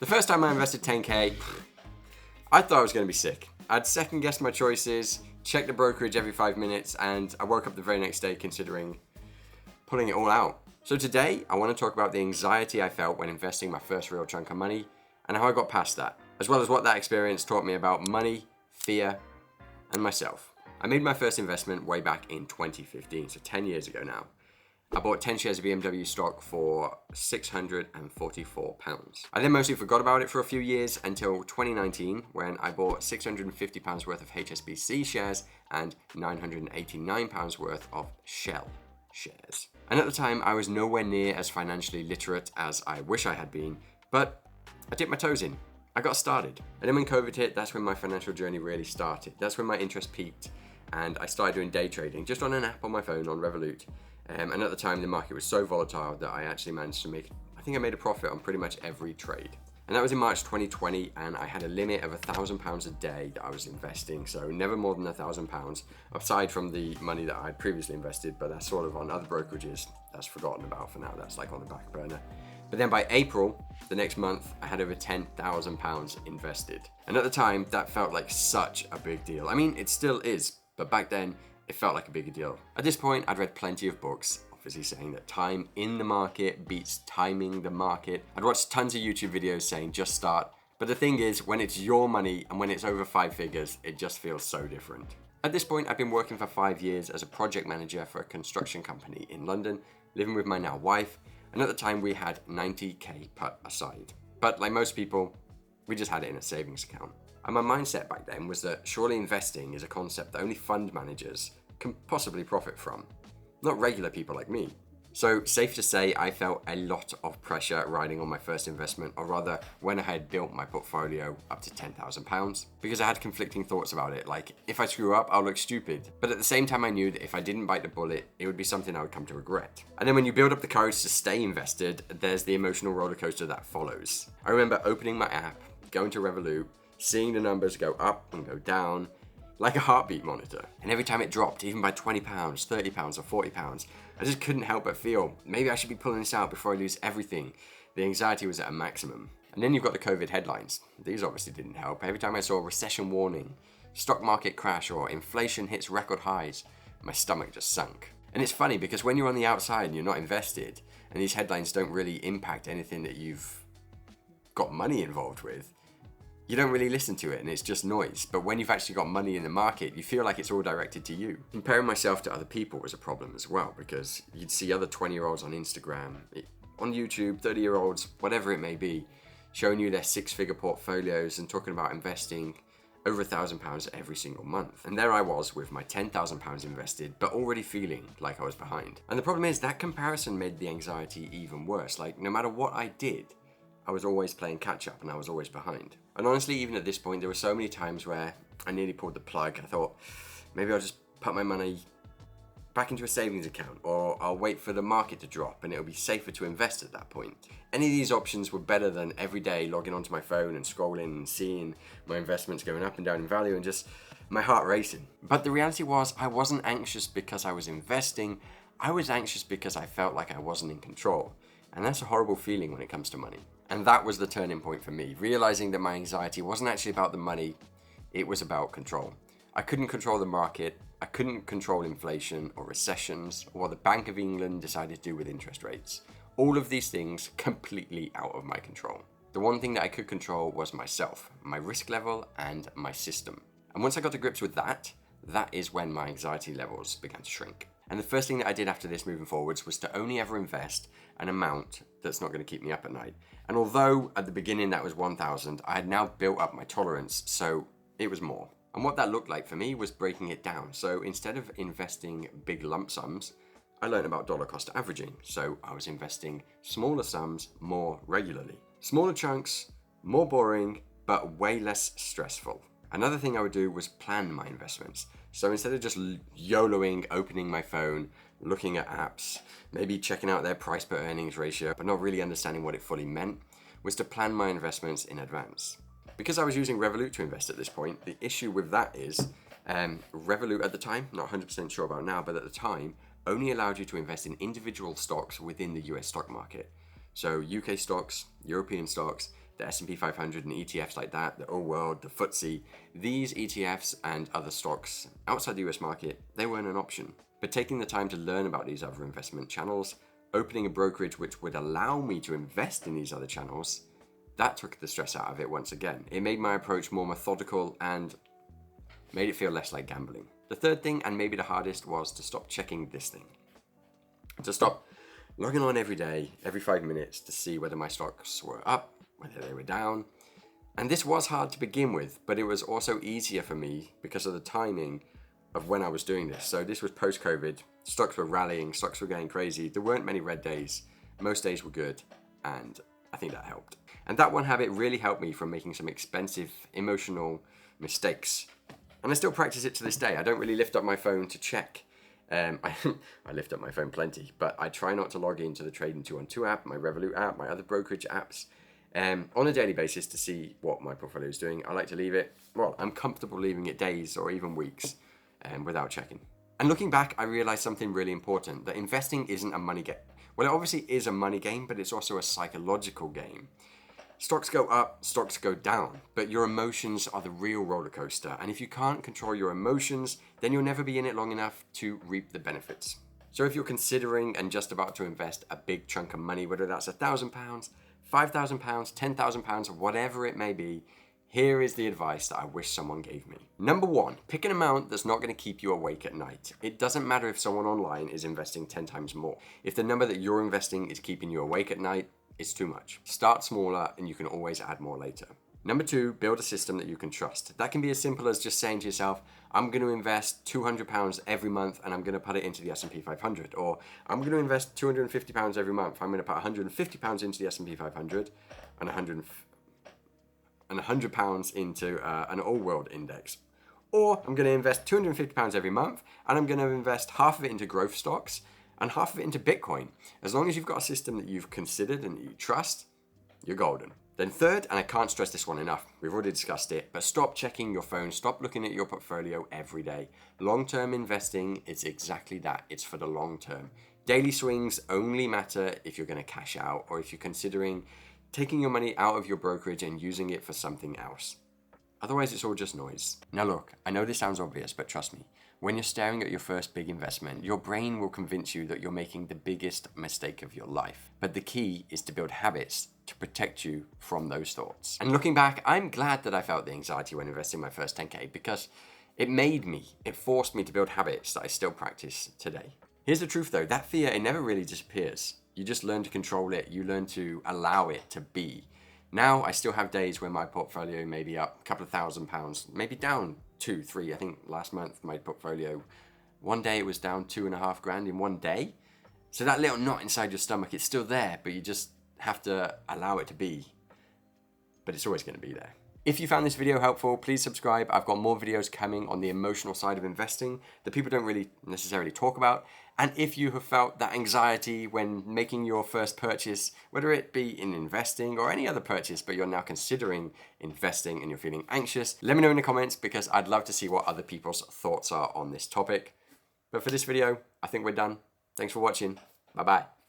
The first time I invested 10K, I thought I was going to be sick. I'd second guessed my choices, checked the brokerage every 5 minutes, and I woke up the very next day considering pulling it all out. So today, I want to talk about the anxiety I felt when investing my first real chunk of money and how I got past that, as well as what that experience taught me about money, fear, and myself. I made my first investment way back in 2015, so 10 years ago now. I bought 10 shares of BMW stock for £644. I then mostly forgot about it for a few years until 2019 when I bought £650 worth of HSBC shares and £989 worth of Shell shares. And at the time, I was nowhere near as financially literate as I wish I had been, but I dipped my toes in. I got started. And then when COVID hit, that's when my financial journey really started. That's when my interest peaked and I started doing day trading just on an app on my phone on Revolut. And at the time, the market was so volatile that I actually managed to I made a profit on pretty much every trade. And that was in March 2020, and I had a limit of £1,000 a day that I was investing, so never more than £1,000, aside from the money that I had previously invested, but that's sort of on other brokerages. That's forgotten about for now, that's like on the back burner. But then by April, the next month, I had over £10,000 invested. And at the time, that felt like such a big deal. I mean, it still is, but back then, it felt like a bigger deal. At this point, I'd read plenty of books, obviously saying that time in the market beats timing the market. I'd watched tons of YouTube videos saying just start. But the thing is, when it's your money and when it's over 5 figures, it just feels so different. At this point, I've been working for 5 years as a project manager for a construction company in London, living with my now wife. And at the time, we had 90K put aside. But like most people, we just had it in a savings account. And my mindset back then was that surely investing is a concept that only fund managers can possibly profit from, not regular people like me. So safe to say, I felt a lot of pressure riding on my first investment, or rather when I had built my portfolio up to £10,000, because I had conflicting thoughts about it, like if I screw up, I'll look stupid. But at the same time, I knew that if I didn't bite the bullet, it would be something I would come to regret. And then when you build up the courage to stay invested, there's the emotional roller coaster that follows. I remember opening my app, going to Revolut, seeing the numbers go up and go down, like a heartbeat monitor. And every time it dropped, even by £20, £30 or £40, I just couldn't help but feel, maybe I should be pulling this out before I lose everything. The anxiety was at a maximum. And then you've got the COVID headlines. These obviously didn't help. Every time I saw a recession warning, stock market crash, or inflation hits record highs, my stomach just sunk. And it's funny because when you're on the outside and you're not invested, and these headlines don't really impact anything that you've got money involved with, you don't really listen to it and it's just noise. But when you've actually got money in the market, you feel like it's all directed to you. Comparing myself to other people was a problem as well, because you'd see other 20-year-olds on Instagram, on YouTube, 30-year-olds, whatever it may be, showing you their 6-figure portfolios and talking about investing over £1,000 every single month. And there I was with my £10,000 invested, but already feeling like I was behind. And the problem is that comparison made the anxiety even worse. Like no matter what I did, I was always playing catch up and I was always behind. And honestly, even at this point, there were so many times where I nearly pulled the plug. I thought, maybe I'll just put my money back into a savings account, or I'll wait for the market to drop and it'll be safer to invest at that point. Any of these options were better than every day logging onto my phone and scrolling and seeing my investments going up and down in value and just my heart racing. But the reality was, I wasn't anxious because I was investing. I was anxious because I felt like I wasn't in control. And that's a horrible feeling when it comes to money. And that was the turning point for me, realizing that my anxiety wasn't actually about the money, it was about control. I couldn't control the market, I couldn't control inflation or recessions, or what the Bank of England decided to do with interest rates. All of these things completely out of my control. The one thing that I could control was myself, my risk level, and my system. And once I got to grips with that, that is when my anxiety levels began to shrink. And the first thing that I did after this moving forwards was to only ever invest an amount that's not going to keep me up at night. And although at the beginning that was 1,000, I had now built up my tolerance, so it was more. And what that looked like for me was breaking it down. So instead of investing big lump sums, I learned about dollar cost averaging. So I was investing smaller sums more regularly. Smaller chunks, more boring, but way less stressful. Another thing I would do was plan my investments. So instead of just YOLOing, opening my phone, looking at apps, maybe checking out their price per earnings ratio, but not really understanding what it fully meant, was to plan my investments in advance. Because I was using Revolut to invest at this point, the issue with that is Revolut at the time, not 100% sure about now, but at the time, only allowed you to invest in individual stocks within the US stock market. So UK stocks, European stocks, the S&P 500 and ETFs like that, the old world, the FTSE, these ETFs and other stocks outside the US market, they weren't an option. But taking the time to learn about these other investment channels, opening a brokerage which would allow me to invest in these other channels, that took the stress out of it once again. It made my approach more methodical and made it feel less like gambling. The third thing, and maybe the hardest, was to stop checking this thing. To stop logging on every day, every 5 minutes to see whether my stocks were up, whether they were down. And this was hard to begin with, but it was also easier for me because of the timing of when I was doing this. So this was post-COVID, stocks were rallying, stocks were going crazy. There weren't many red days. Most days were good, and I think that helped. And that one habit really helped me from making some expensive, emotional mistakes. And I still practice it to this day. I don't really lift up my phone to check. I lift up my phone plenty, but I try not to log into the Trading 212 app, my Revolut app, my other brokerage apps on a daily basis to see what my portfolio is doing. I like to leave it, well, I'm comfortable leaving it days or even weeks without checking. And looking back, I realized something really important, that investing isn't a money game. Well, it obviously is a money game, but it's also a psychological game. Stocks go up, stocks go down, but your emotions are the real roller coaster. And if you can't control your emotions, then you'll never be in it long enough to reap the benefits. So if you're considering and just about to invest a big chunk of money, whether that's £1,000, £5,000, £10,000, whatever it may be, here is the advice that I wish someone gave me. Number one, pick an amount that's not going to keep you awake at night. It doesn't matter if someone online is investing 10 times more. If the number that you're investing is keeping you awake at night, it's too much. Start smaller and you can always add more later. Number two, build a system that you can trust. That can be as simple as just saying to yourself, I'm going to invest £200 every month and I'm going to put it into the S&P 500. Or I'm going to invest £250 every month. I'm going to put £150 into the S&P 500 and £100 into an all-world index. Or I'm going to invest £250 every month and I'm going to invest half of it into growth stocks and half of it into Bitcoin. As long as you've got a system that you've considered and you trust, you're golden. Then third, and I can't stress this one enough, we've already discussed it, but stop checking your phone, stop looking at your portfolio every day. Long-term investing is exactly that, it's for the long term. Daily swings only matter if you're going to cash out or if you're considering taking your money out of your brokerage and using it for something else. Otherwise, it's all just noise. Now look, I know this sounds obvious, but trust me, when you're staring at your first big investment, your brain will convince you that you're making the biggest mistake of your life. But the key is to build habits to protect you from those thoughts. And looking back, I'm glad that I felt the anxiety when investing my first 10K because it forced me to build habits that I still practice today. Here's the truth though, that fear, it never really disappears. You just learn to control it, you learn to allow it to be. Now I still have days where my portfolio may be up a couple of £1,000, maybe down 2, 3. I think last month my portfolio, one day it was down £2,500 in one day. So that little knot inside your stomach, it's still there, but you just have to allow it to be. But it's always going to be there. If you found this video helpful, please subscribe. I've got more videos coming on the emotional side of investing that people don't really necessarily talk about. And if you have felt that anxiety when making your first purchase, whether it be in investing or any other purchase, but you're now considering investing and you're feeling anxious, let me know in the comments because I'd love to see what other people's thoughts are on this topic. But for this video, I think we're done. Thanks for watching. Bye-bye.